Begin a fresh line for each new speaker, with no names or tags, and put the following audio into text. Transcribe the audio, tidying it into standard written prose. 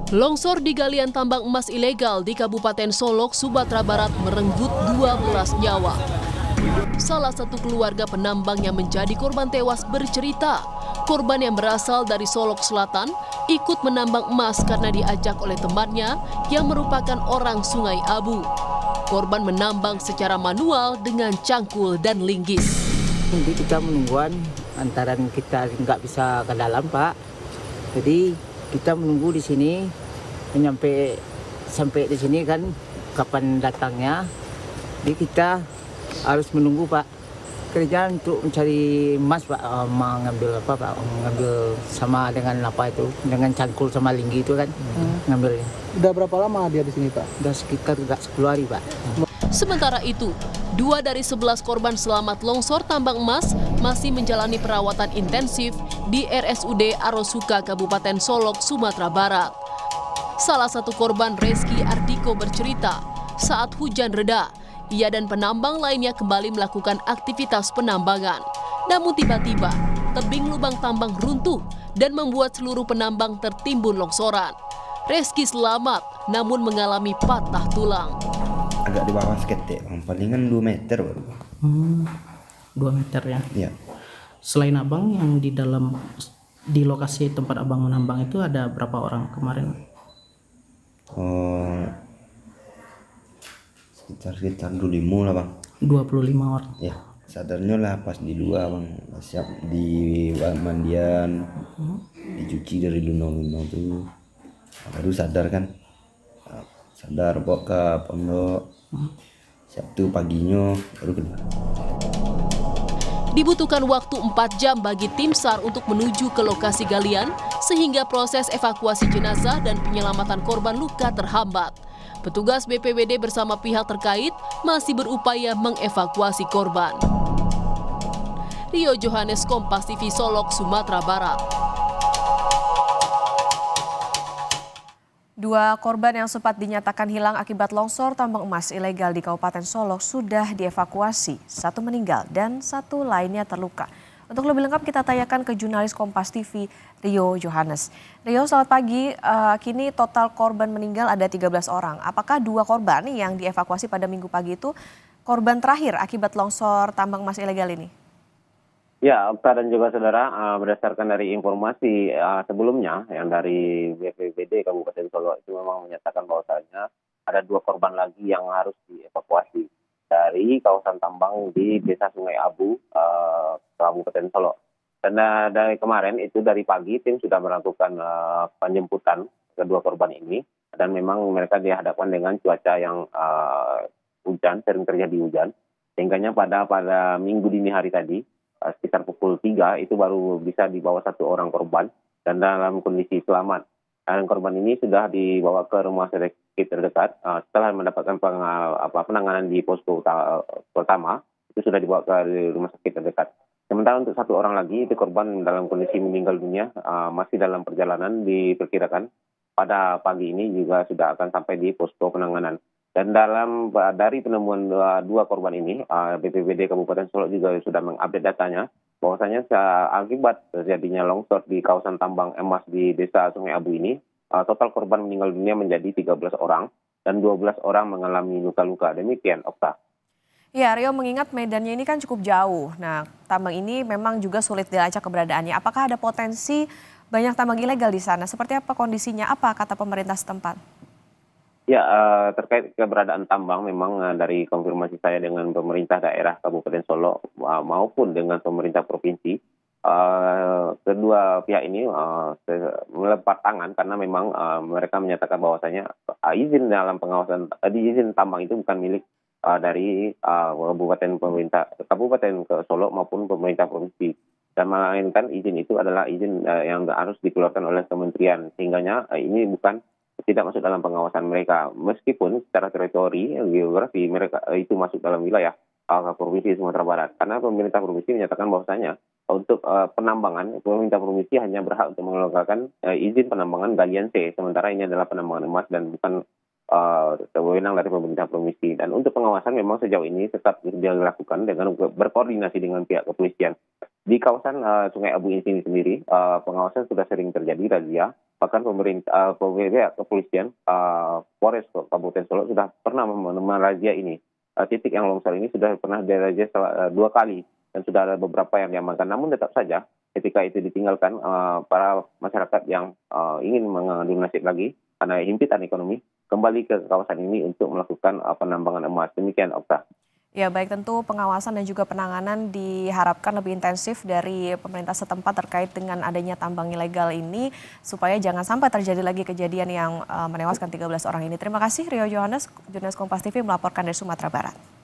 Longsor di galian tambang emas ilegal di Kabupaten Solok, Sumatera Barat merenggut 12 nyawa. Salah satu keluarga penambang yang menjadi korban tewas bercerita, korban yang berasal dari Solok Selatan ikut menambang emas karena diajak oleh temannya yang merupakan orang Sungai Abu. Korban menambang secara manual dengan cangkul dan linggis.
Jadi kita menungguan antaran kita nggak bisa ke dalam, Pak. Jadi kita menunggu di sini sampai di sini kan kapan datangnya. Jadi kita harus menunggu, Pak. Kerjaan untuk mencari emas, Pak, mengambil apa, Pak? Mengambil sama dengan apa itu? Dengan cangkul sama linggi itu kan ngambilnya.
Udah berapa lama dia di sini, Pak?
Udah sekitar 10 hari, Pak.
Sementara itu, 2 dari 11 korban selamat longsor tambang emas masih menjalani perawatan intensif di RSUD Arosuka, Kabupaten Solok, Sumatera Barat. Salah satu korban, Reski Ardiko, bercerita, saat hujan reda, ia dan penambang lainnya kembali melakukan aktivitas penambangan. Namun tiba-tiba, tebing lubang tambang runtuh dan membuat seluruh penambang tertimbun longsoran. Reski selamat, namun mengalami patah tulang.
Agak di bawah seketik, palingan 2 meter baru.
2 meter ya?
Iya.
Selain abang yang di lokasi tempat abang menambang itu ada berapa orang kemarin?
Sekitar 25 lah, Bang.
25 orang?
Ya, sadarnya lah pas di luar, Bang. Siap di mandian, dicuci dari lunong-lunong tuh. Baru sadar kan. Sadar bawa ke pondok. Sabtu paginya baru keluar.
Dibutuhkan waktu 4 jam bagi tim SAR untuk menuju ke lokasi galian, sehingga proses evakuasi jenazah dan penyelamatan korban luka terhambat. Petugas BPBD bersama pihak terkait masih berupaya mengevakuasi korban. Rio Johannes, Kompas TV, Solok, Sumatera Barat.
2 korban yang sempat dinyatakan hilang akibat longsor tambang emas ilegal di Kabupaten Solok sudah dievakuasi. 1 meninggal dan 1 lainnya terluka. Untuk lebih lengkap kita tanyakan ke jurnalis Kompas TV Rio Johannes. Rio, selamat pagi. Kini total korban meninggal ada 13 orang. Apakah 2 korban yang dievakuasi pada Minggu pagi itu korban terakhir akibat longsor tambang emas ilegal ini?
Ya, Okta dan juga saudara, berdasarkan dari informasi sebelumnya yang dari BPBD Kabupaten Solo itu memang menyatakan bahwasanya ada 2 korban lagi yang harus dievakuasi dari kawasan tambang di Desa Sungai Abu, Kabupaten Solo. Dan dari kemarin itu dari pagi tim sudah melakukan penjemputan kedua korban ini, dan memang mereka dihadapkan dengan cuaca yang hujan, sering terjadi hujan, sehingga pada minggu dini hari tadi sekitar pukul 3 itu baru bisa dibawa 1 orang korban dan dalam kondisi selamat. Dan korban ini sudah dibawa ke rumah sakit terdekat setelah mendapatkan penanganan di posko pertama, itu sudah dibawa ke rumah sakit terdekat. Sementara untuk 1 orang lagi itu korban dalam kondisi meninggal dunia, masih dalam perjalanan, diperkirakan pada pagi ini juga sudah akan sampai di posko penanganan. Dan dari penemuan 2 korban ini, BPBD Kabupaten Solo juga sudah mengupdate datanya, bahwasanya akibat terjadinya longsor di kawasan tambang emas di Desa Sungai Abu ini, total korban meninggal dunia menjadi 13 orang dan 12 orang mengalami luka-luka. Demikian, Okta.
Ya, Rio, mengingat medannya ini kan cukup jauh. Nah, tambang ini memang juga sulit dilacak keberadaannya. Apakah ada potensi banyak tambang ilegal di sana? Seperti apa kondisinya? Apa kata pemerintah setempat?
Ya, terkait keberadaan tambang memang dari konfirmasi saya dengan pemerintah daerah Kabupaten Solo maupun dengan pemerintah provinsi, kedua pihak ini melepas tangan karena memang mereka menyatakan bahwasanya izin dalam pengawasan izin tambang itu bukan milik dari Kabupaten Solo maupun pemerintah provinsi, dan melainkan izin itu adalah izin yang harus dikeluarkan oleh kementerian, sehingganya ini tidak masuk dalam pengawasan mereka, meskipun secara teritori geografi mereka itu masuk dalam wilayah provinsi Sumatera Barat, karena pemerintah provinsi menyatakan bahwasanya untuk penambangan pemerintah provinsi hanya berhak untuk mengeluarkan izin penambangan galian C, sementara ini adalah penambangan emas dan bukan wewenang dari pemerintah provinsi. Dan untuk pengawasan memang sejauh ini tetap dilakukan dengan berkoordinasi dengan pihak kepolisian. Di kawasan Sungai Abu ini sendiri, pengawasan sudah sering terjadi razia. Bahkan pemerintah, kepolisian, Polres Kabupaten Solok sudah pernah merazia ini. Titik yang longsor ini sudah pernah dirazia 2 kali dan sudah ada beberapa yang diamankan. Namun tetap saja ketika itu ditinggalkan, para masyarakat yang ingin mengadu nasib lagi karena himpitan ekonomi kembali ke kawasan ini untuk melakukan penambangan emas. Demikian, Okta.
Ya, baik, tentu pengawasan dan juga penanganan diharapkan lebih intensif dari pemerintah setempat terkait dengan adanya tambang ilegal ini supaya jangan sampai terjadi lagi kejadian yang menewaskan 13 orang ini. Terima kasih Rio Johannes, jurnalis Kompas TV melaporkan dari Sumatera Barat.